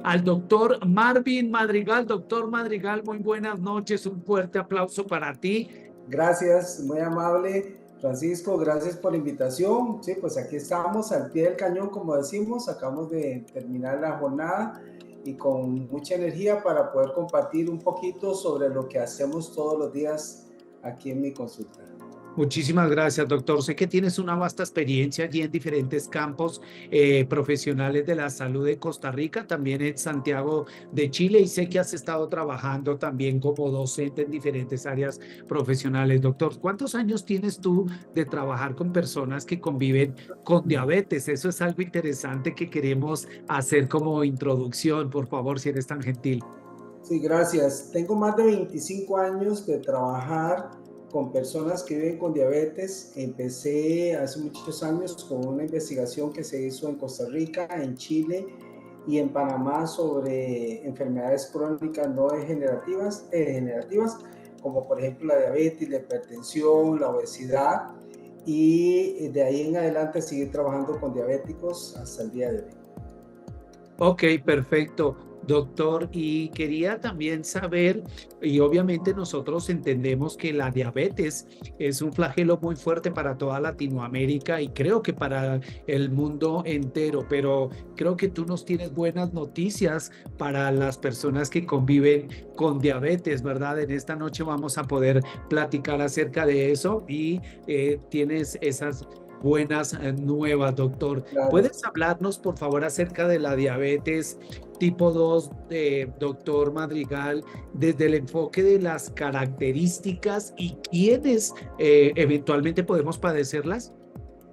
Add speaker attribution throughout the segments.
Speaker 1: al doctor Marvin Madrigal. Doctor Madrigal, muy buenas noches, un fuerte aplauso para ti.
Speaker 2: Gracias, muy amable Francisco, gracias por la invitación. Sí, pues aquí estamos al pie del cañón, como decimos, acabamos de terminar la jornada y con mucha energía para poder compartir un poquito sobre lo que hacemos todos los días aquí en mi consulta.
Speaker 1: Muchísimas gracias, doctor. Sé que tienes una vasta experiencia allí en diferentes campos profesionales de la salud de Costa Rica, también en Santiago de Chile, y sé que has estado trabajando también como docente en diferentes áreas profesionales. Doctor, ¿cuántos años tienes tú de trabajar con personas que conviven con diabetes? Eso es algo interesante que queremos hacer como introducción, por favor, si eres tan gentil.
Speaker 2: Sí, gracias. Tengo más de 25 años de trabajar con personas que viven con diabetes. Empecé hace muchos años con una investigación que se hizo en Costa Rica, en Chile y en Panamá sobre enfermedades crónicas no degenerativas, como por ejemplo la diabetes, la hipertensión, la obesidad. Y de ahí en adelante seguí trabajando con diabéticos hasta el día de hoy.
Speaker 1: Ok, perfecto, doctor. Y quería también saber, y obviamente nosotros entendemos que la diabetes es un flagelo muy fuerte para toda Latinoamérica y creo que para el mundo entero, pero creo que tú nos tienes buenas noticias para las personas que conviven con diabetes, ¿verdad? En esta noche vamos a poder platicar acerca de eso y tienes esas buenas nuevas, doctor.
Speaker 2: Claro.
Speaker 1: ¿Puedes hablarnos, por favor, acerca de la diabetes tipo 2, doctor Madrigal, desde el enfoque de las características y quiénes eventualmente podemos padecerlas?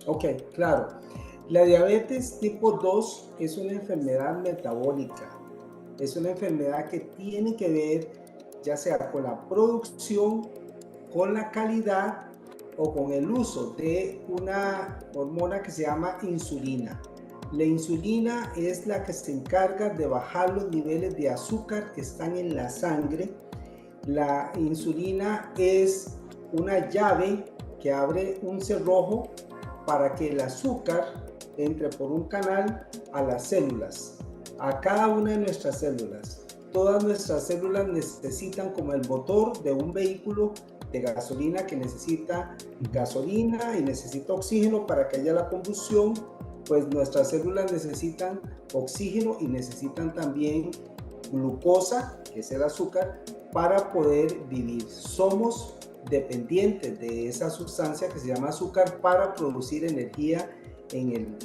Speaker 2: Ok, claro. La diabetes tipo 2 es una enfermedad metabólica. Es una enfermedad que tiene que ver ya sea con la producción, con la calidad o con el uso de una hormona que se llama insulina. La insulina es la que se encarga de bajar los niveles de azúcar que están en la sangre. La insulina es una llave que abre un cerrojo para que el azúcar entre por un canal a las células, a cada una de nuestras células. Todas nuestras células necesitan, como el motor de un vehículo de gasolina que necesita gasolina y necesita oxígeno para que haya la combustión, pues nuestras células necesitan oxígeno y necesitan también glucosa, que es el azúcar, para poder vivir. Somos dependientes de esa sustancia que se llama azúcar para producir energía en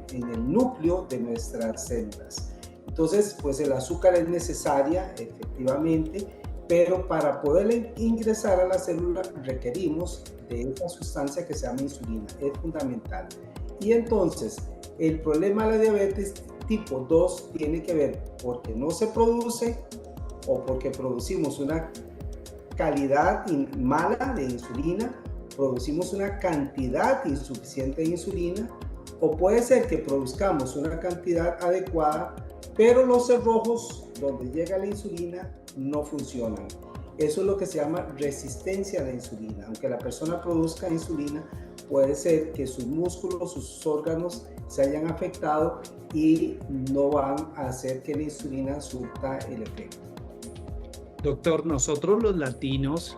Speaker 2: el núcleo de nuestras células. Entonces, pues el azúcar es necesaria, efectivamente, pero para poder ingresar a la célula requerimos de esa sustancia que se llama insulina, es fundamental. Y entonces, el problema de la diabetes tipo 2 tiene que ver porque no se produce o porque producimos una calidad mala de insulina, producimos una cantidad insuficiente de insulina, o puede ser que produzcamos una cantidad adecuada, pero los cerrojos donde llega la insulina no funcionan. Eso es lo que se llama resistencia a la insulina. Aunque la persona produzca insulina, puede ser que sus músculos, sus órganos se hayan afectado y no van a hacer que la insulina surta el efecto.
Speaker 1: Doctor, nosotros los latinos,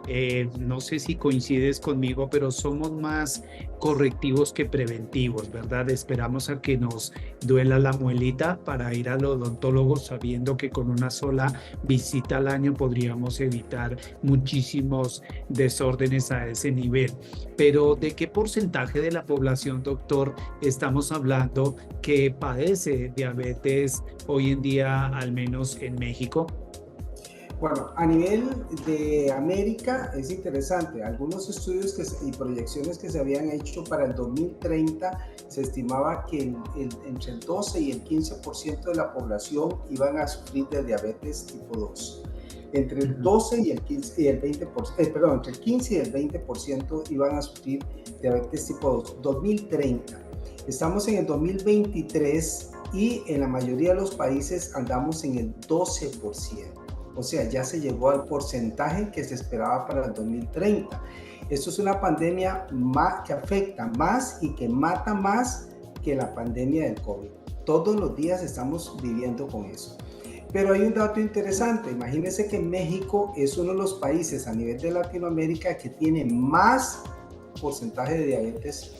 Speaker 1: no sé si coincides conmigo, pero somos más correctivos que preventivos, ¿verdad? Esperamos a que nos duela la muelita para ir al odontólogo sabiendo que con una sola visita al año podríamos evitar muchísimos desórdenes a ese nivel. Pero ¿de qué porcentaje de la población, doctor, estamos hablando que padece diabetes hoy en día, al menos en México?
Speaker 2: Bueno, a nivel de América es interesante. Algunos estudios y proyecciones que se habían hecho para el 2030 se estimaba que entre el 12 y el 15% de la población iban a sufrir de diabetes tipo 2. Entre el 12 y el 15 y el 20%, perdón, entre el 15 y el 20% iban a sufrir diabetes tipo 2. 2030. Estamos en el 2023 y en la mayoría de los países andamos en el 12%. O sea, ya se llegó al porcentaje que se esperaba para el 2030. Esto es una pandemia que afecta más y que mata más que la pandemia del COVID. Todos los días estamos viviendo con eso. Pero hay un dato interesante. Imagínense que México es uno de los países a nivel de Latinoamérica que tiene más porcentaje de diabetes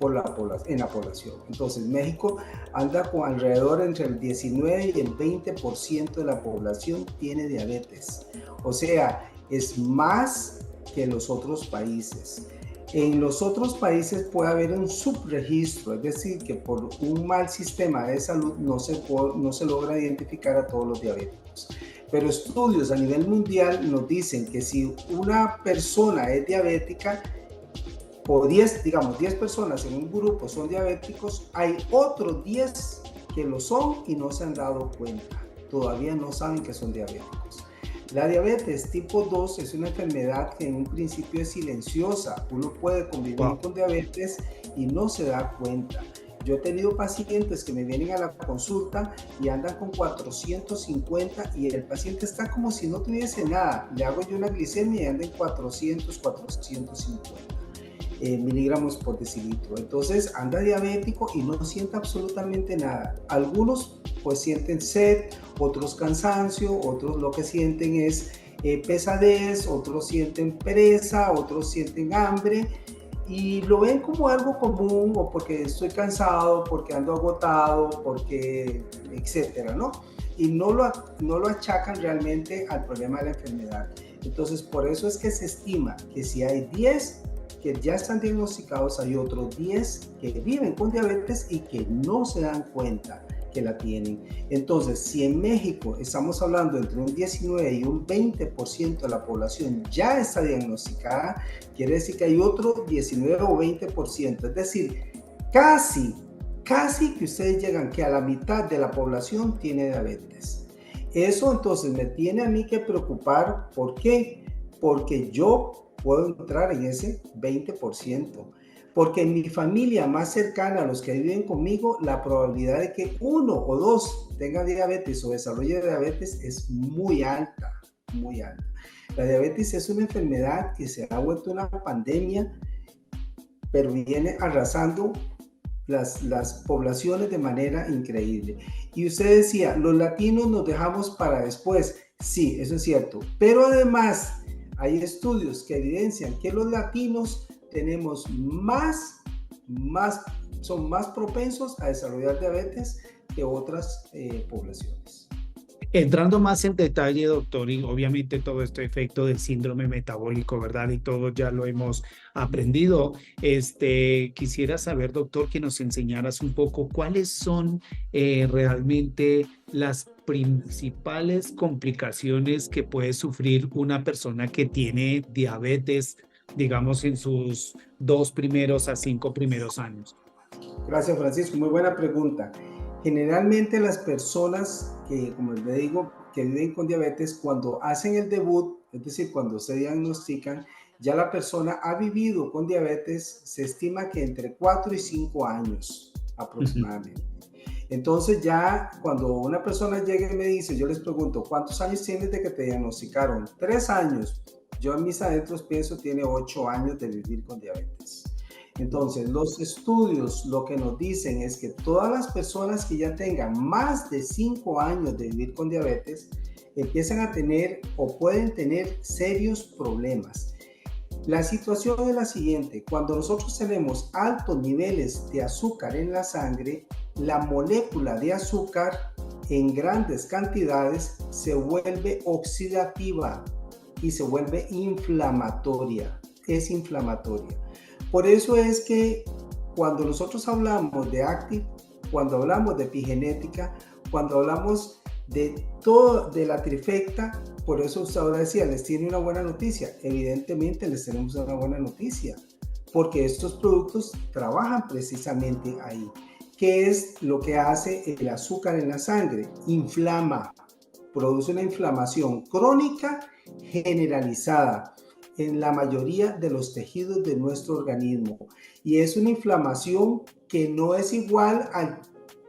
Speaker 2: en la población. Entonces, México anda con alrededor entre el 19 y el 20% de la población tiene diabetes. O sea, es más que los otros países. En los otros países puede haber un subregistro, es decir, que por un mal sistema de salud no se logra identificar a todos los diabéticos. Pero estudios a nivel mundial nos dicen que si una persona es diabética, o 10 personas en un grupo son diabéticos, hay otros 10 que lo son y no se han dado cuenta. Todavía no saben que son diabéticos. La diabetes tipo 2 es una enfermedad que en un principio es silenciosa. Uno puede convivir con diabetes y no se da cuenta. Yo he tenido pacientes que me vienen a la consulta y andan con 450 y el paciente está como si no tuviese nada. Le hago yo una glicemia y anda en 450 miligramos por decilitro. Entonces anda diabético y no siente absolutamente nada. Algunos pues sienten sed, otros cansancio, otros lo que sienten es pesadez, otros sienten pereza, otros sienten hambre y lo ven como algo común, o porque estoy cansado, porque ando agotado, porque etcétera, ¿no? Y no lo achacan realmente al problema de la enfermedad. Entonces, por eso es que se estima que si hay 10 que ya están diagnosticados, hay otros 10 que viven con diabetes y que no se dan cuenta que la tienen. Entonces, si en México estamos hablando entre un 19 y un 20% de la población ya está diagnosticada, quiere decir que hay otro 19 o 20%, es decir, casi que ustedes llegan que a la mitad de la población tiene diabetes. Eso entonces me tiene a mí que preocupar. ¿Por qué? Porque yo puedo entrar en ese 20%. Porque en mi familia más cercana, a los que viven conmigo, la probabilidad de que uno o dos tengan diabetes o desarrolle diabetes es muy alta, muy alta. La diabetes es una enfermedad que se ha vuelto una pandemia, pero viene arrasando las poblaciones de manera increíble. Y usted decía, los latinos nos dejamos para después. Sí, eso es cierto. Pero además hay estudios que evidencian que los latinos tenemos son más propensos a desarrollar diabetes que otras poblaciones.
Speaker 1: Entrando más en detalle, doctor, y obviamente todo este efecto del síndrome metabólico, ¿verdad? Y todo ya lo hemos aprendido. Quisiera saber, doctor, que nos enseñaras un poco cuáles son realmente las principales complicaciones que puede sufrir una persona que tiene diabetes, digamos, en sus 2 primeros a 5 primeros años.
Speaker 2: Gracias, Francisco. Muy buena pregunta. Generalmente las personas que, como les digo, que viven con diabetes, cuando hacen el debut, es decir, cuando se diagnostican, ya la persona ha vivido con diabetes, se estima que entre 4 y 5 años aproximadamente. Entonces ya cuando una persona llega y me dice, yo les pregunto, ¿cuántos años tienes de que te diagnosticaron? 3 años. Yo en mis adentros pienso tiene 8 años de vivir con diabetes. Entonces, los estudios lo que nos dicen es que todas las personas que ya tengan más de 5 años de vivir con diabetes empiezan a tener o pueden tener serios problemas. La situación es la siguiente: cuando nosotros tenemos altos niveles de azúcar en la sangre, la molécula de azúcar en grandes cantidades se vuelve oxidativa y se vuelve inflamatoria. Es inflamatoria. Por eso es que cuando nosotros hablamos de Active, cuando hablamos de epigenética, cuando hablamos de todo, de la trifecta, por eso usted ahora decía, les tiene una buena noticia. Evidentemente les tenemos una buena noticia, porque estos productos trabajan precisamente ahí. ¿Qué es lo que hace el azúcar en la sangre? Inflama, produce una inflamación crónica generalizada en la mayoría de los tejidos de nuestro organismo, y es una inflamación que no es igual al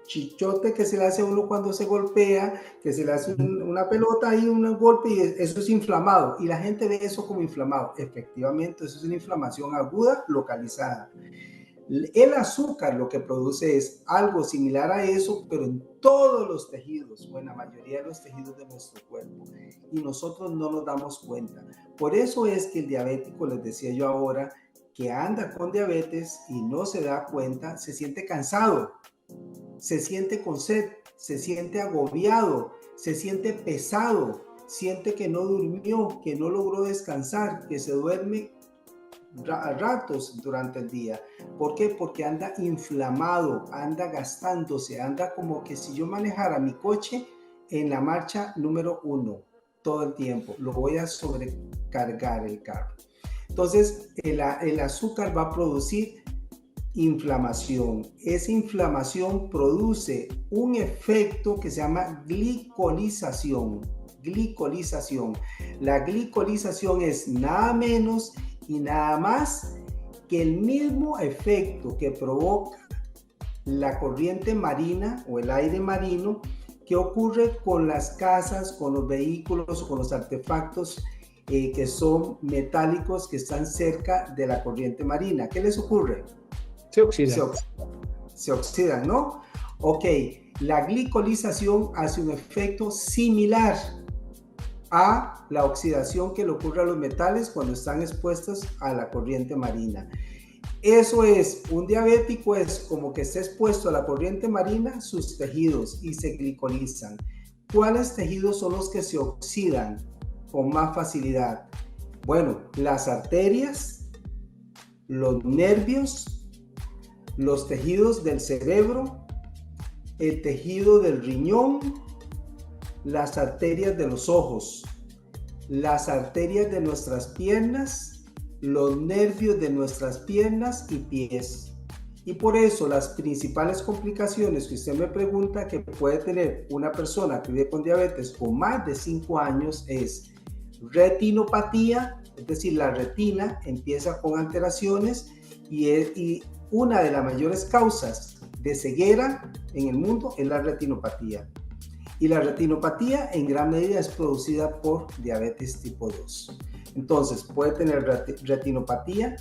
Speaker 2: chichote que se le hace a uno cuando se golpea, que se le hace una pelota y un golpe y eso es inflamado, y la gente ve eso como inflamado. Efectivamente, eso es una inflamación aguda localizada. El azúcar lo que produce es algo similar a eso, pero en todos los tejidos, o en la mayoría de los tejidos de nuestro cuerpo, y nosotros no nos damos cuenta. Por eso es que el diabético, les decía yo ahora, que anda con diabetes y no se da cuenta, se siente cansado, se siente con sed, se siente agobiado, se siente pesado, siente que no durmió, que no logró descansar, que se duerme a ratos durante el día. ¿Por qué? Porque anda inflamado, anda gastándose, anda como que si yo manejara mi coche en la marcha número 1 todo el tiempo, lo voy a sobrecargar el carro. Entonces el azúcar va a producir inflamación. Esa inflamación produce un efecto que se llama glicolización. La glicolización es nada menos y nada más que el mismo efecto que provoca la corriente marina o el aire marino que ocurre con las casas, con los vehículos o con los artefactos que son metálicos que están cerca de la corriente marina. ¿Qué les ocurre?
Speaker 1: Se oxidan.
Speaker 2: Se oxidan, ¿no? Ok, la glicolización hace un efecto similar a la oxidación que le ocurre a los metales cuando están expuestos a la corriente marina. Eso es, un diabético es como que está expuesto a la corriente marina sus tejidos y se glicolizan. ¿Cuáles tejidos son los que se oxidan con más facilidad? Bueno, las arterias, los nervios, los tejidos del cerebro, el tejido del riñón, las arterias de los ojos, las arterias de nuestras piernas, los nervios de nuestras piernas y pies. Y por eso las principales complicaciones que usted me pregunta que puede tener una persona que vive con diabetes con más de 5 años es retinopatía, es decir, la retina empieza con alteraciones y una de las mayores causas de ceguera en el mundo es la retinopatía. Y la retinopatía en gran medida es producida por diabetes tipo 2. Entonces puede tener retinopatía,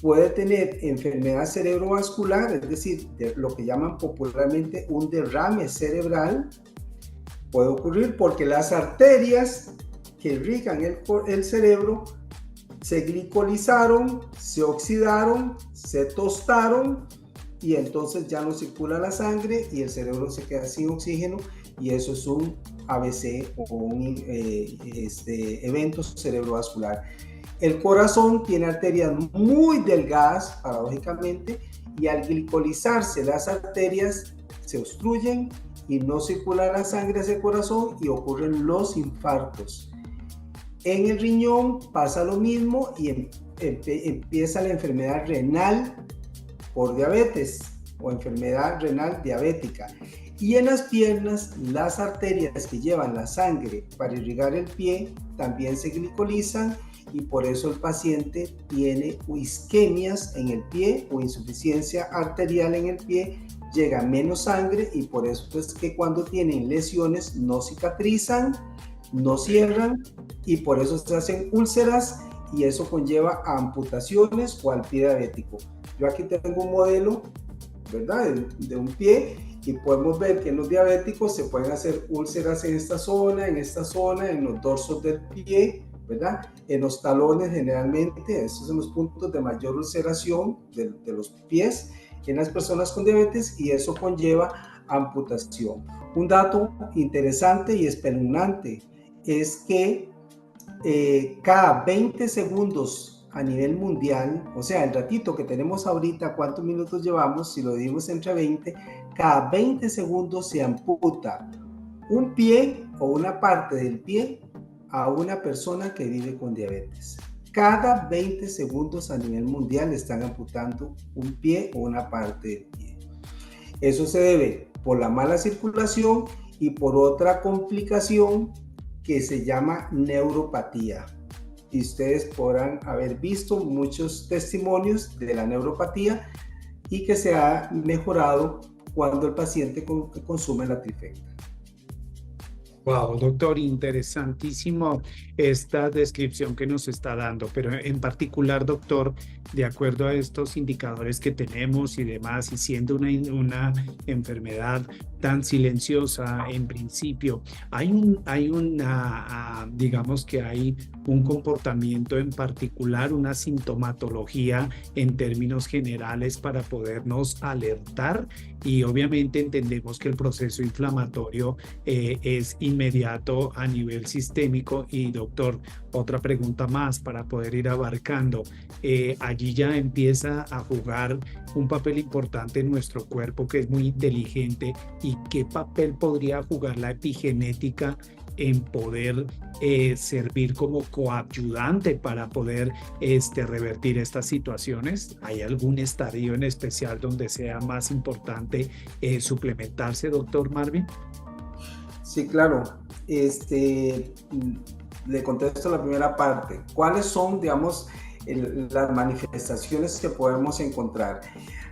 Speaker 2: puede tener enfermedad cerebrovascular, es decir, de lo que llaman popularmente un derrame cerebral. Puede ocurrir porque las arterias que irrigan el cerebro se glicolizaron, se oxidaron, se tostaron y entonces ya no circula la sangre y el cerebro se queda sin oxígeno y eso es un ABC o un evento cerebrovascular. El corazón tiene arterias muy delgadas, paradójicamente, y al glicolizarse las arterias se obstruyen y no circula la sangre hacia el corazón y ocurren los infartos. En el riñón pasa lo mismo y empieza la enfermedad renal por diabetes o enfermedad renal diabética. Y en las piernas, las arterias que llevan la sangre para irrigar el pie también se glicolizan y por eso el paciente tiene isquemias en el pie o insuficiencia arterial en el pie, llega menos sangre y por eso es que cuando tienen lesiones no cicatrizan, no cierran y por eso se hacen úlceras y eso conlleva a amputaciones o al pie diabético. Yo aquí tengo un modelo, ¿verdad?, de un pie y podemos ver que en los diabéticos se pueden hacer úlceras en esta zona, en los dorsos del pie, ¿verdad? En los talones generalmente, estos son los puntos de mayor ulceración de los pies en las personas con diabetes y eso conlleva amputación. Un dato interesante y espeluznante es que cada 20 segundos a nivel mundial, o sea, el ratito que tenemos ahorita, ¿cuántos minutos llevamos? Si lo dividimos entre 20, cada 20 segundos se amputa un pie o una parte del pie a una persona que vive con diabetes. Cada 20 segundos a nivel mundial están amputando un pie o una parte del pie. Eso se debe por la mala circulación y por otra complicación que se llama neuropatía. Y ustedes podrán haber visto muchos testimonios de la neuropatía y que se ha mejorado cuando el paciente consume la trifecta.
Speaker 1: Wow, doctor, interesantísimo esta descripción que nos está dando, pero en particular, doctor, de acuerdo a estos indicadores que tenemos y demás, y siendo una enfermedad tan silenciosa en principio, digamos que hay un comportamiento en particular, una sintomatología en términos generales para podernos alertar y obviamente entendemos que el proceso inflamatorio es inmediato a nivel sistémico. Y doctor, otra pregunta más para poder ir abarcando. Allí ya empieza a jugar un papel importante en nuestro cuerpo que es muy inteligente. ¿Y qué papel podría jugar la epigenética en poder servir como coadyuvante para poder revertir estas situaciones? ¿Hay algún estadio en especial donde sea más importante suplementarse, doctor Marvin?
Speaker 2: Sí, claro. Le contesto la primera parte. ¿Cuáles son, digamos, las manifestaciones que podemos encontrar?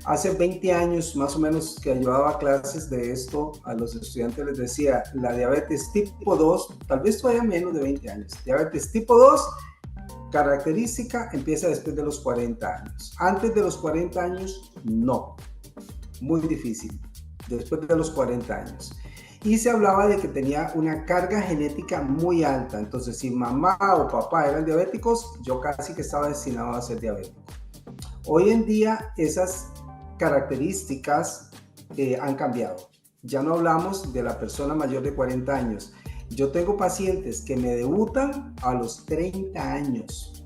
Speaker 2: Hace 20 años más o menos que yo daba clases de esto a los estudiantes, les decía, la diabetes tipo 2, tal vez todavía menos de 20 años, diabetes tipo 2, característica, empieza después de los 40 años. Antes de los 40 años, no, muy difícil, después de los 40 años. Y se hablaba de que tenía una carga genética muy alta. Entonces, si mamá o papá eran diabéticos, yo casi que estaba destinado a ser diabético. Hoy en día, esas características han cambiado. Ya no hablamos de la persona mayor de 40 años. Yo tengo pacientes que me debutan a los 30 años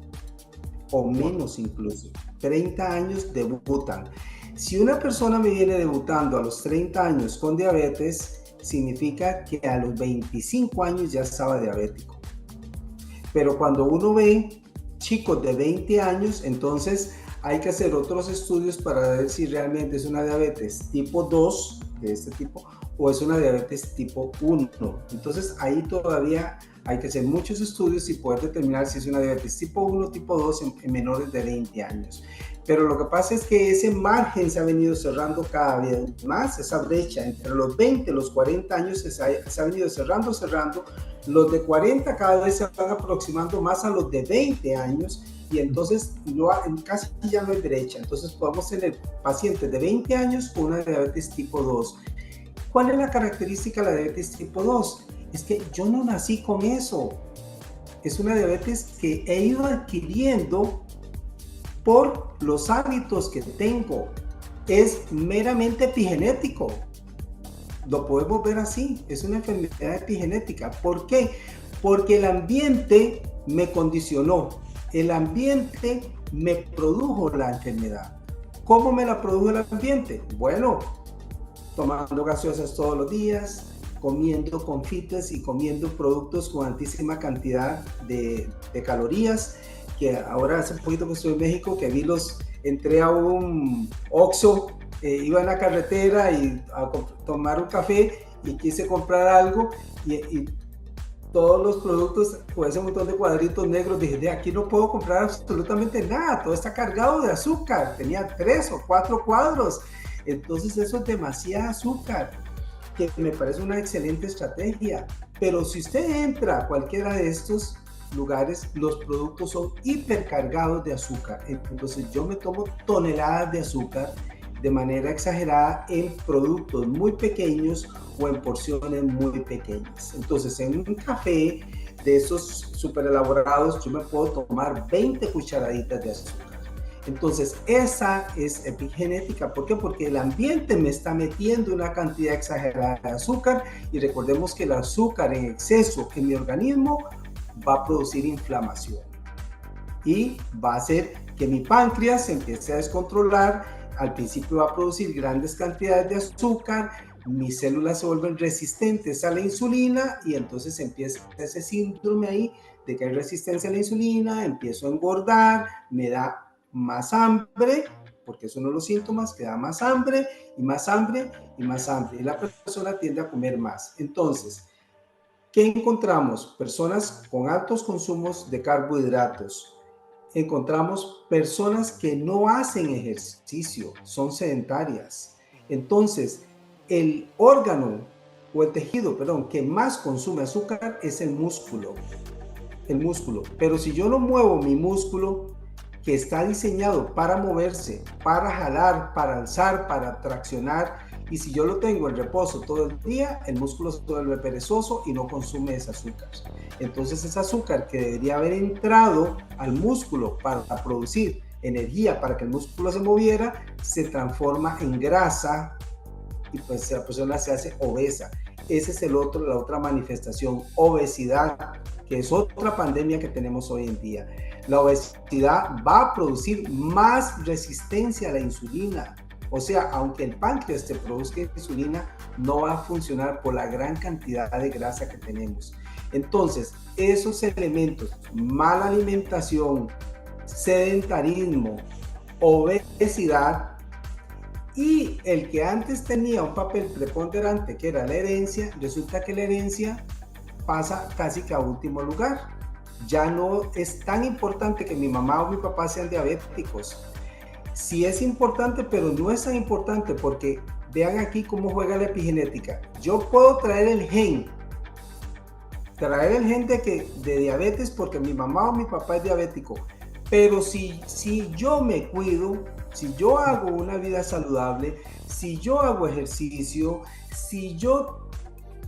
Speaker 2: o menos incluso. 30 años debutan. Si una persona me viene debutando a los 30 años con diabetes, significa que a los 25 años ya estaba diabético. Pero cuando uno ve chicos de 20 años, entonces hay que hacer otros estudios para ver si realmente es una diabetes tipo 2 de este tipo o es una diabetes tipo 1. Entonces ahí todavía hay que hacer muchos estudios y poder determinar si es una diabetes tipo 1 tipo 2 en menores de 20 años. Pero lo que pasa es que ese margen se ha venido cerrando cada vez más, esa brecha entre los 20 y los 40 años se ha venido cerrando. Los de 40 cada vez se van aproximando más a los de 20 años y entonces casi ya no hay brecha. Entonces podemos tener pacientes de 20 años con una diabetes tipo 2. ¿Cuál es la característica de la diabetes tipo 2? Es que yo no nací con eso. Es una diabetes que he ido adquiriendo por los hábitos que tengo. Es meramente epigenético. Lo podemos ver así. Es una enfermedad epigenética. ¿Por qué? Porque el ambiente me condicionó. El ambiente me produjo la enfermedad. ¿Cómo me la produjo el ambiente? Bueno, tomando gaseosas todos los días, comiendo confites y comiendo productos con altísima cantidad de calorías, que ahora hace poquito que estoy en México, que entré a un Oxxo, iba en la carretera y a tomar un café y quise comprar algo y todos los productos con ese montón de cuadritos negros, dije, de aquí no puedo comprar absolutamente nada, todo está cargado de azúcar, tenía 3 o 4 cuadros, entonces eso es demasiado azúcar, que me parece una excelente estrategia, pero si usted entra a cualquiera de estos lugares, los productos son hipercargados de azúcar, entonces yo me tomo toneladas de azúcar de manera exagerada en productos muy pequeños o en porciones muy pequeñas. Entonces, en un café de esos súper elaborados, yo me puedo tomar 20 cucharaditas de azúcar. Entonces, esa es epigenética. ¿Por qué? Porque el ambiente me está metiendo una cantidad exagerada de azúcar y recordemos que el azúcar en exceso en mi organismo va a producir inflamación y va a hacer que mi páncreas se empiece a descontrolar. Al principio va a producir grandes cantidades de azúcar, mis células se vuelven resistentes a la insulina y entonces empieza ese síndrome ahí de que hay resistencia a la insulina, empiezo a engordar, me da más hambre, porque es uno de los síntomas, que da más hambre y más hambre y más hambre y la persona tiende a comer más. Entonces, ¿qué encontramos? Personas con altos consumos de carbohidratos. Encontramos personas que no hacen ejercicio, son sedentarias. Entonces, el órgano o el tejido, perdón, que más consume azúcar es el músculo. El músculo. Pero si yo no muevo mi músculo, que está diseñado para moverse, para jalar, para alzar, para traccionar, y si yo lo tengo en reposo todo el día, el músculo se vuelve perezoso y no consume ese azúcar. Entonces ese azúcar que debería haber entrado al músculo para producir energía para que el músculo se moviera, se transforma en grasa y pues la persona se hace obesa. Ese es la otra manifestación, obesidad, que es otra pandemia que tenemos hoy en día. La obesidad va a producir más resistencia a la insulina. O sea, aunque el páncreas te produzca insulina, no va a funcionar por la gran cantidad de grasa que tenemos. Entonces, esos elementos, mala alimentación, sedentarismo, obesidad, y el que antes tenía un papel preponderante, que era la herencia, resulta que la herencia pasa casi que a último lugar. Ya no es tan importante que mi mamá o mi papá sean diabéticos. Sí es importante, pero no es tan importante porque vean aquí cómo juega la epigenética. Yo puedo traer el gen de diabetes porque mi mamá o mi papá es diabético, pero si yo me cuido, si yo hago una vida saludable, si yo hago ejercicio, si yo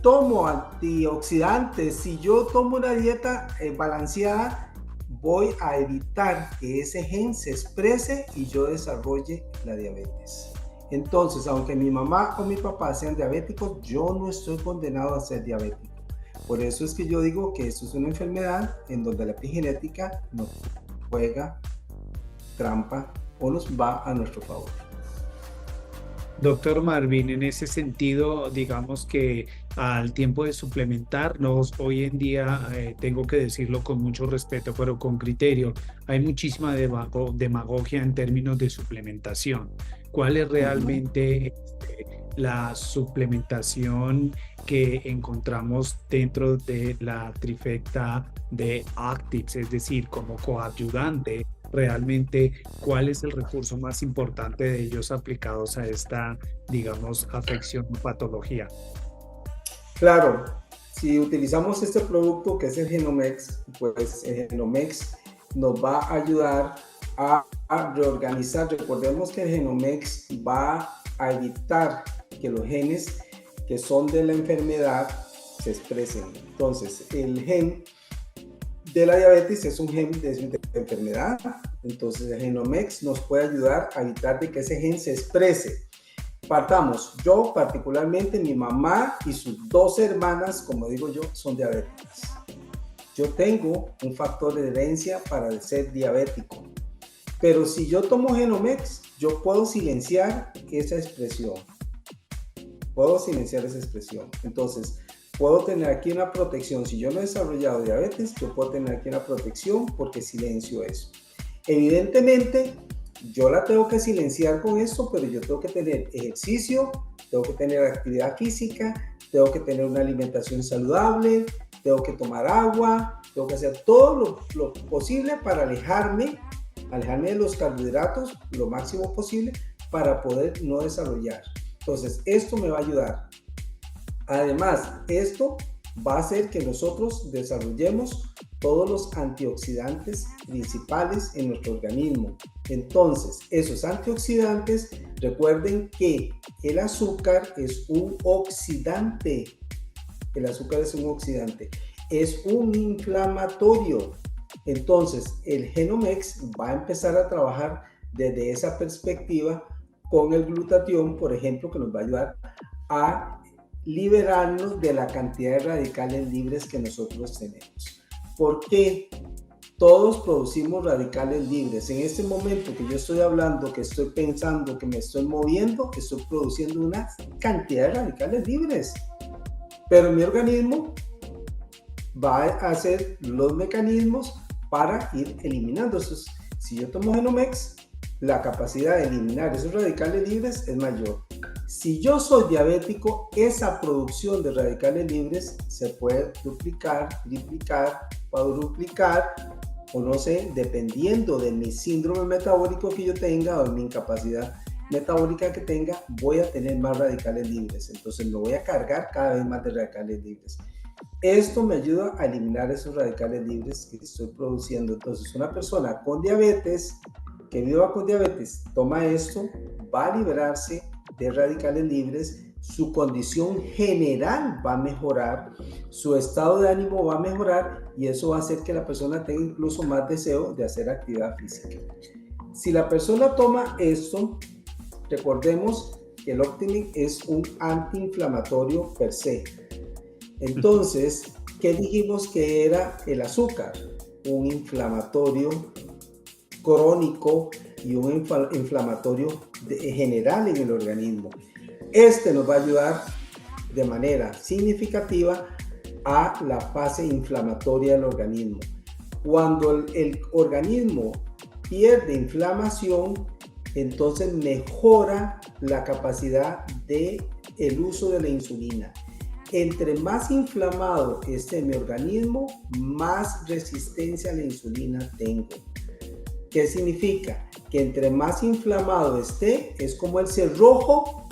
Speaker 2: tomo antioxidantes, si yo tomo una dieta balanceada, voy a evitar que ese gen se exprese y yo desarrolle la diabetes. Entonces, aunque mi mamá o mi papá sean diabéticos, yo no estoy condenado a ser diabético. Por eso es que yo digo que esto es una enfermedad en donde la epigenética nos juega trampa o nos va a nuestro favor.
Speaker 1: Doctor Marvin, en ese sentido, digamos que al tiempo de suplementarnos, hoy en día, tengo que decirlo con mucho respeto, pero con criterio, hay muchísima demagogia en términos de suplementación. ¿Cuál es realmente la suplementación que encontramos dentro de la trifecta de Actives, es decir, como coadyuvante? Realmente cuál es el recurso más importante de ellos aplicados a esta, digamos, afección o patología?
Speaker 2: Claro, si utilizamos este producto que es el Genomex, pues el Genomex nos va a ayudar a reorganizar. Recordemos que el Genomex va a evitar que los genes que son de la enfermedad se expresen. Entonces, el gen de la diabetes es un gen de enfermedad, entonces el Genomex nos puede ayudar a evitar de que ese gen se exprese. Partamos, yo particularmente, mi mamá y sus dos hermanas, como digo yo, son diabéticas. Yo tengo un factor de herencia para ser diabético, pero si yo tomo Genomex, yo puedo silenciar esa expresión. Entonces, puedo tener aquí una protección. Si yo no he desarrollado diabetes, yo puedo tener aquí una protección porque silencio eso. Evidentemente, yo la tengo que silenciar con esto, pero yo tengo que tener ejercicio, tengo que tener actividad física, tengo que tener una alimentación saludable, tengo que tomar agua, tengo que hacer todo lo posible para alejarme de los carbohidratos lo máximo posible para poder no desarrollar. Entonces, esto me va a ayudar. Además, esto va a hacer que nosotros desarrollemos todos los antioxidantes principales en nuestro organismo. Entonces, esos antioxidantes, recuerden que el azúcar es un oxidante. Es un inflamatorio. Entonces, el Genomex va a empezar a trabajar desde esa perspectiva con el glutatión, por ejemplo, que nos va a ayudar a liberarnos de la cantidad de radicales libres que nosotros tenemos. ¿Por qué? Todos producimos radicales libres. En este momento que yo estoy hablando, que estoy pensando, que me estoy moviendo, estoy produciendo una cantidad de radicales libres. Pero mi organismo va a hacer los mecanismos para ir eliminando esos. Si yo tomo Genomex, la capacidad de eliminar esos radicales libres es mayor. Si yo soy diabético, esa producción de radicales libres se puede duplicar, triplicar, cuadruplicar, o no sé, dependiendo de mi síndrome metabólico que yo tenga o de mi incapacidad metabólica que tenga, voy a tener más radicales libres. Entonces me voy a cargar cada vez más de radicales libres. Esto me ayuda a eliminar esos radicales libres que estoy produciendo. Entonces, una persona con diabetes, que viva con diabetes, toma esto, va a liberarse de radicales libres, su condición general va a mejorar, su estado de ánimo va a mejorar y eso va a hacer que la persona tenga incluso más deseo de hacer actividad física. Si la persona toma esto, recordemos que el Optimin es un antiinflamatorio per se. Entonces, ¿qué dijimos que era el azúcar? Un inflamatorio crónico y un inflamatorio general en el organismo. Este nos va a ayudar de manera significativa a la fase inflamatoria del organismo. Cuando el organismo pierde inflamación, entonces mejora la capacidad del uso de la insulina. Entre más inflamado esté mi organismo, más resistencia a la insulina tengo. ¿Qué significa? Que entre más inflamado esté, es como el cerrojo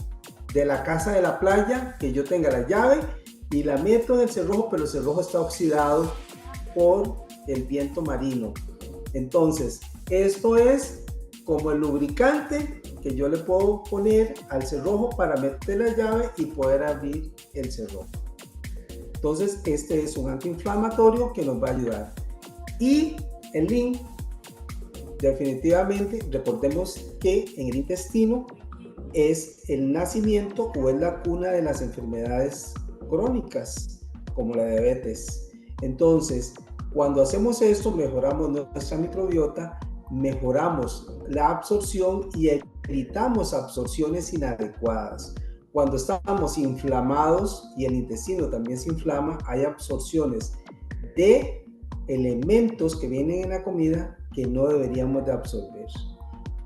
Speaker 2: de la casa de la playa, que yo tenga la llave y la meto en el cerrojo, pero el cerrojo está oxidado por el viento marino. Entonces, esto es como el lubricante que yo le puedo poner al cerrojo para meter la llave y poder abrir el cerrojo. Entonces, este es un antiinflamatorio que nos va a ayudar. Y el link, definitivamente, recordemos que en el intestino es el nacimiento o es la cuna de las enfermedades crónicas, como la diabetes. Entonces, cuando hacemos esto, mejoramos nuestra microbiota, mejoramos la absorción y evitamos absorciones inadecuadas. Cuando estamos inflamados y el intestino también se inflama, hay absorciones de elementos que vienen en la comida que no deberíamos de absorber.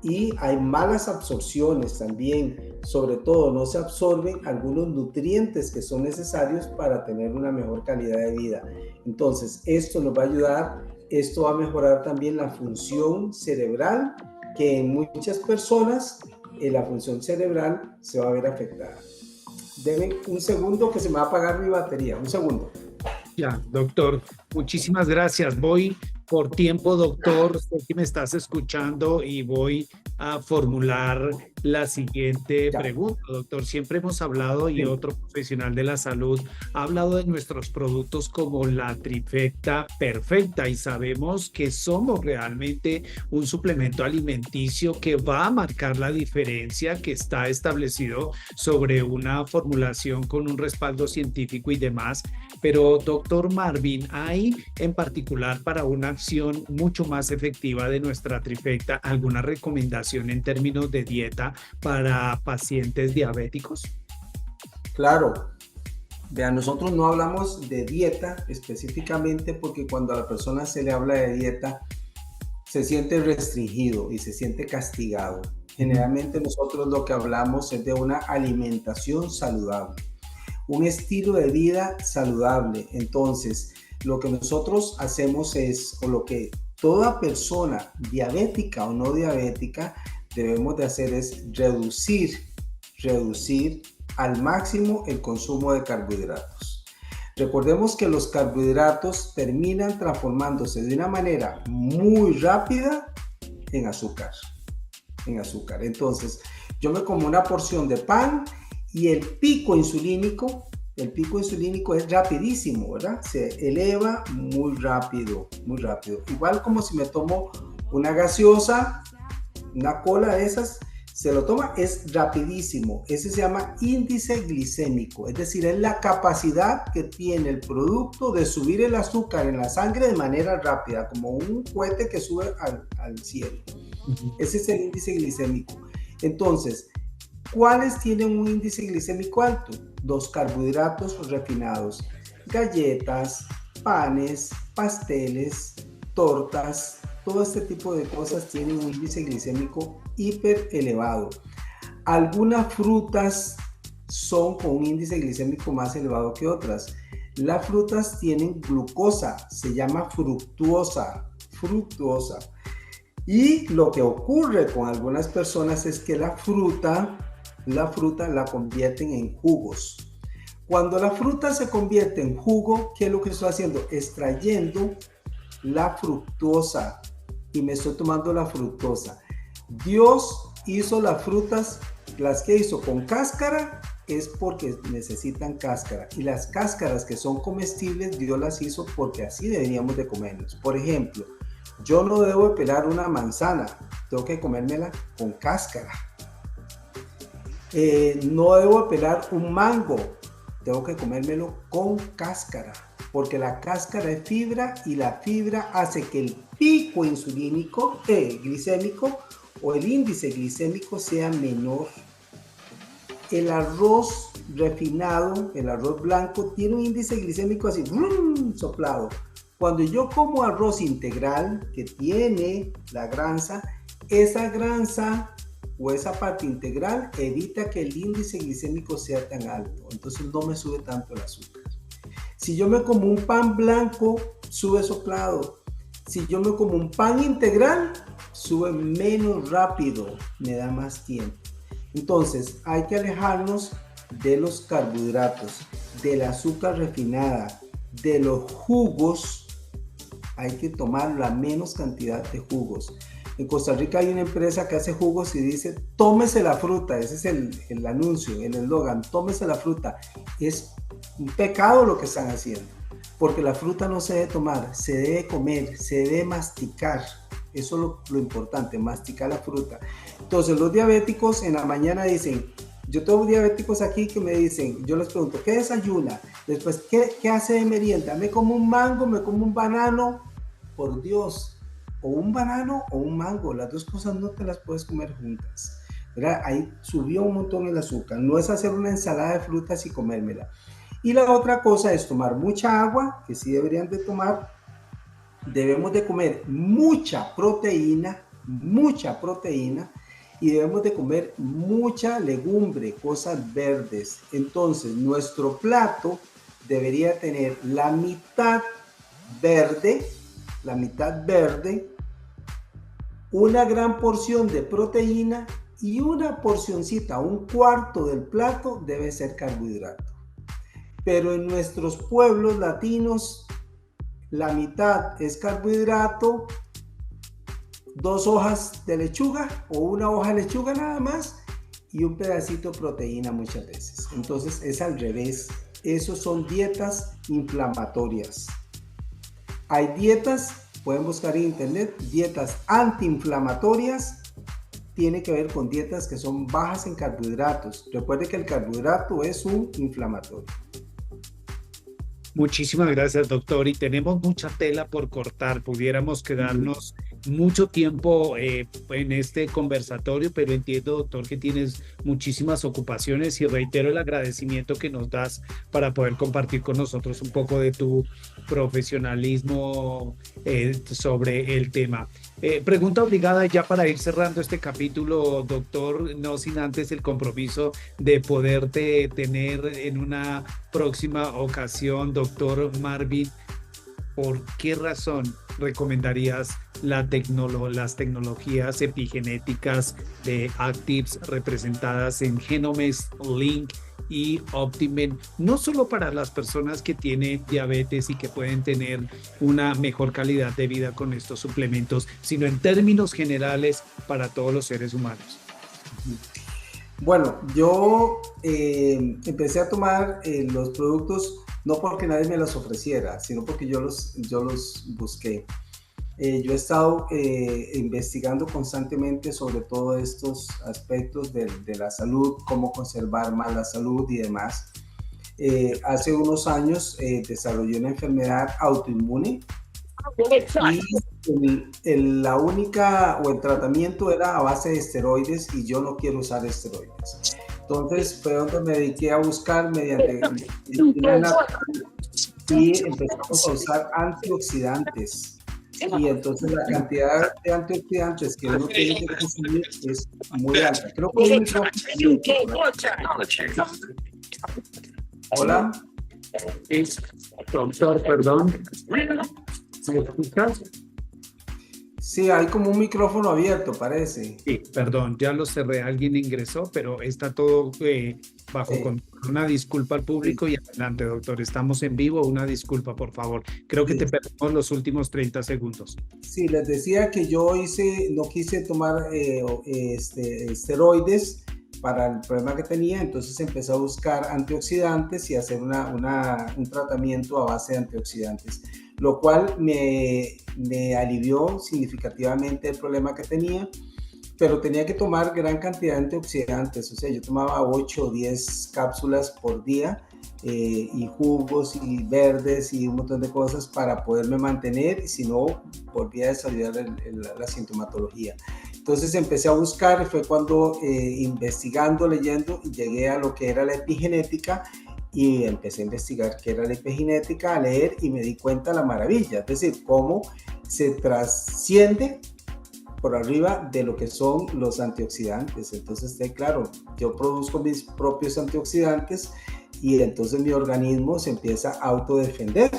Speaker 2: Y hay malas absorciones también, sobre todo no se absorben algunos nutrientes que son necesarios para tener una mejor calidad de vida. Entonces, esto nos va a ayudar, esto va a mejorar también la función cerebral, que en muchas personas la función cerebral se va a ver afectada. Denme un segundo que se me va a apagar mi batería, un segundo.
Speaker 1: Ya, doctor, muchísimas gracias. Voy por tiempo, doctor, sé que me estás escuchando y voy a formular la siguiente pregunta, doctor. Siempre hemos hablado y otro profesional de la salud ha hablado de nuestros productos como la trifecta perfecta y sabemos que somos realmente un suplemento alimenticio que va a marcar la diferencia, que está establecido sobre una formulación con un respaldo científico y demás. Pero, doctor Marvin, ¿hay en particular para una acción mucho más efectiva de nuestra trifecta alguna recomendación en términos de dieta para pacientes diabéticos?
Speaker 2: Claro. Vean, nosotros no hablamos de dieta específicamente porque cuando a la persona se le habla de dieta se siente restringido y se siente castigado. Generalmente nosotros lo que hablamos es de una alimentación saludable, un estilo de vida saludable. Entonces, lo que nosotros hacemos es, o lo que toda persona diabética o no diabética debemos de hacer es reducir al máximo el consumo de carbohidratos. Recordemos que los carbohidratos terminan transformándose de una manera muy rápida en azúcar. Entonces, yo me como una porción de pan y el pico insulínico es rapidísimo, ¿verdad? Se eleva muy rápido. Igual como si me tomo una gaseosa, una cola de esas, se lo toma, es rapidísimo. Ese se llama índice glicémico, es decir, es la capacidad que tiene el producto de subir el azúcar en la sangre de manera rápida, como un cohete que sube al cielo. Ese es el índice glicémico. Entonces, ¿cuáles tienen un índice glicémico alto? Los carbohidratos refinados, galletas, panes, pasteles, tortas, todo este tipo de cosas tienen un índice glicémico hiper elevado. Algunas frutas son con un índice glicémico más elevado que otras. Las frutas tienen glucosa, se llama fructuosa. Y lo que ocurre con algunas personas es que la fruta la convierten en jugos. Cuando la fruta se convierte en jugo, ¿qué es lo que estoy haciendo? Extrayendo la fructosa y me estoy tomando la fructosa. Dios hizo las frutas, las que hizo con cáscara, es porque necesitan cáscara. Y las cáscaras que son comestibles, Dios las hizo porque así deberíamos de comernos. Por ejemplo, yo no debo de pelar una manzana, tengo que comérmela con cáscara. No debo de pelar un mango, tengo que comérmelo con cáscara, porque la cáscara es fibra y la fibra hace que el pico insulínico, glicémico o el índice glicémico sea menor. El arroz refinado, el arroz blanco, tiene un índice glicémico así, soplado. Cuando yo como arroz integral que tiene la grasa, esa grasa o esa parte integral evita que el índice glicémico sea tan alto, entonces no me sube tanto el azúcar. Si yo me como un pan blanco, sube soplado. Si yo me como un pan integral, sube menos rápido, me da más tiempo. Entonces hay que alejarnos de los carbohidratos, del azúcar refinada, de los jugos. Hay que tomar la menos cantidad de jugos. En Costa Rica hay una empresa que hace jugos y dice, tómese la fruta. Ese es el anuncio, el eslogan, tómese la fruta. Es un pecado lo que están haciendo, porque la fruta no se debe tomar, se debe comer, se debe masticar. Eso es lo importante, masticar la fruta. Entonces los diabéticos en la mañana dicen, yo tengo diabéticos aquí que me dicen, yo les pregunto, ¿qué desayuna? Después, ¿qué hace de merienda? ¿Me como un mango? ¿Me como un banano? Por Dios, o un banano o un mango, las dos cosas no te las puedes comer juntas, ¿verdad? Ahí subió un montón el azúcar, no es hacer una ensalada de frutas y comérmela. Y la otra cosa es tomar mucha agua, que sí deberían de tomar. Debemos de comer mucha proteína y debemos de comer mucha legumbre, cosas verdes. Entonces nuestro plato debería tener la mitad verde, una gran porción de proteína y una porcioncita, un cuarto del plato debe ser carbohidrato. Pero en nuestros pueblos latinos, la mitad es carbohidrato, 2 hojas de lechuga o una hoja de lechuga nada más y un pedacito de proteína muchas veces. Entonces es al revés. Esos son dietas inflamatorias. Hay dietas, pueden buscar en internet, dietas antiinflamatorias. Tiene que ver con dietas que son bajas en carbohidratos. Recuerde que el carbohidrato es un inflamatorio.
Speaker 1: Muchísimas gracias, doctor. Y tenemos mucha tela por cortar. Pudiéramos quedarnos mucho tiempo en este conversatorio, pero entiendo, doctor, que tienes muchísimas ocupaciones y reitero el agradecimiento que nos das para poder compartir con nosotros un poco de tu profesionalismo sobre el tema. Pregunta obligada ya para ir cerrando este capítulo, doctor, no sin antes el compromiso de poderte tener en una próxima ocasión, doctor Marvin. ¿Por qué razón recomendarías las tecnologías epigenéticas de Actives representadas en Genomes, Link y Optimen, no solo para las personas que tienen diabetes y que pueden tener una mejor calidad de vida con estos suplementos, sino en términos generales para todos los seres humanos?
Speaker 2: Bueno, yo empecé a tomar los productos no porque nadie me los ofreciera, sino porque yo los busqué. Yo he estado investigando constantemente sobre todos estos aspectos de la salud, cómo conservar más la salud y demás. Hace unos años desarrollé una enfermedad autoinmune y la única o el tratamiento era a base de esteroides y yo no quiero usar esteroides. Entonces fue donde me dediqué a buscar mediante y empezamos a usar antioxidantes. Y entonces la cantidad de antioxidantes que uno tiene que consumir es muy alta. Creo que Hola.
Speaker 1: Doctor, perdón. ¿Me escuchas?
Speaker 2: Sí, hay como un micrófono abierto, parece.
Speaker 1: Sí, perdón, ya lo cerré, alguien ingresó, pero está todo bajo
Speaker 2: Eh,
Speaker 1: control. Una disculpa al
Speaker 2: sí,
Speaker 1: público y adelante, doctor. Estamos en vivo, una disculpa, por favor. Creo que te
Speaker 2: sí.
Speaker 1: perdimos los últimos 30 segundos.
Speaker 2: Sí, les decía que no quise tomar esteroides para el problema que tenía, entonces empecé a buscar antioxidantes y hacer un tratamiento a base de antioxidantes, lo cual me alivió significativamente el problema que tenía, pero tenía que tomar gran cantidad de antioxidantes, o sea, yo tomaba 8 o 10 cápsulas por día, y jugos y verdes y un montón de cosas para poderme mantener, y si no, volvía a desarrollar la sintomatología. Entonces empecé a buscar, fue cuando investigando, leyendo, llegué a lo que era la epigenética y empecé a investigar qué era la epigenética, a leer y me di cuenta de la maravilla, es decir, cómo se trasciende por arriba de lo que son los antioxidantes. Entonces, claro, yo produzco mis propios antioxidantes y entonces mi organismo se empieza a autodefender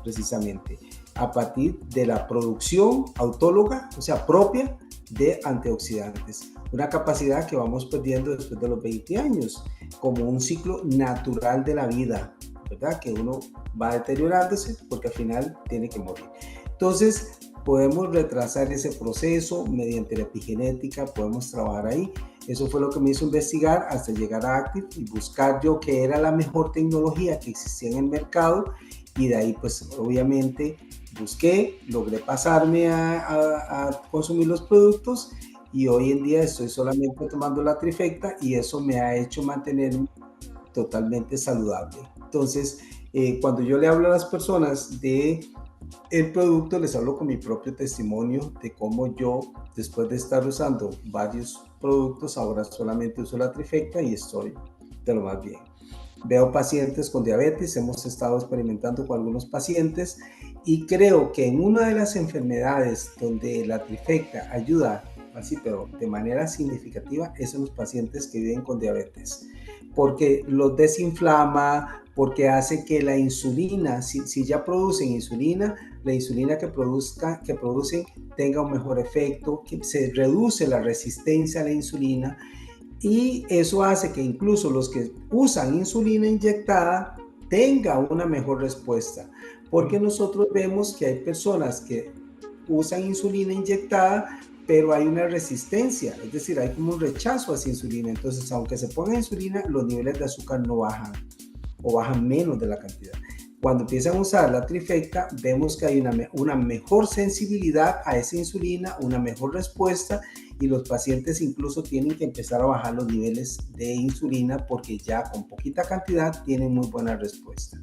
Speaker 2: precisamente a partir de la producción autóloga, o sea, propia de antioxidantes. Una capacidad que vamos perdiendo después de los 20 años, como un ciclo natural de la vida, ¿verdad? Que uno va deteriorándose porque al final tiene que morir. Entonces, podemos retrasar ese proceso mediante la epigenética, podemos trabajar ahí. Eso fue lo que me hizo investigar hasta llegar a Active y buscar yo qué era la mejor tecnología que existía en el mercado, y de ahí pues obviamente busqué, logré pasarme a consumir los productos y hoy en día estoy solamente tomando la trifecta y eso me ha hecho mantenerme totalmente saludable. Entonces, cuando yo le hablo a las personas de el producto, les hablo con mi propio testimonio de cómo yo, después de estar usando varios productos, ahora solamente uso la trifecta y estoy de lo más bien. Veo pacientes con diabetes, hemos estado experimentando con algunos pacientes y creo que en una de las enfermedades donde la trifecta ayuda así, pero de manera significativa, es en los pacientes que viven con diabetes, porque los desinflama, porque hace que la insulina, si ya producen insulina, la insulina que producen tenga un mejor efecto, que se reduce la resistencia a la insulina, y eso hace que incluso los que usan insulina inyectada tengan una mejor respuesta, porque nosotros vemos que hay personas que usan insulina inyectada, pero hay una resistencia, es decir, hay como un rechazo a esa insulina. Entonces, aunque se ponga insulina, los niveles de azúcar no bajan o bajan menos de la cantidad. Cuando empiezan a usar la trifecta, vemos que hay una mejor sensibilidad a esa insulina, una mejor respuesta, y los pacientes incluso tienen que empezar a bajar los niveles de insulina porque ya con poquita cantidad tienen muy buena respuesta.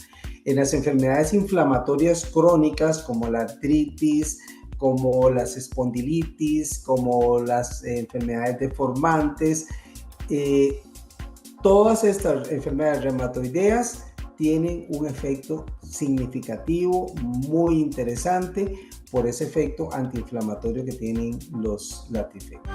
Speaker 2: En las enfermedades inflamatorias crónicas como la artritis, como las espondilitis, como las enfermedades deformantes, todas estas enfermedades reumatoideas tienen un efecto significativo, muy interesante, por ese efecto antiinflamatorio que tienen la trifecta.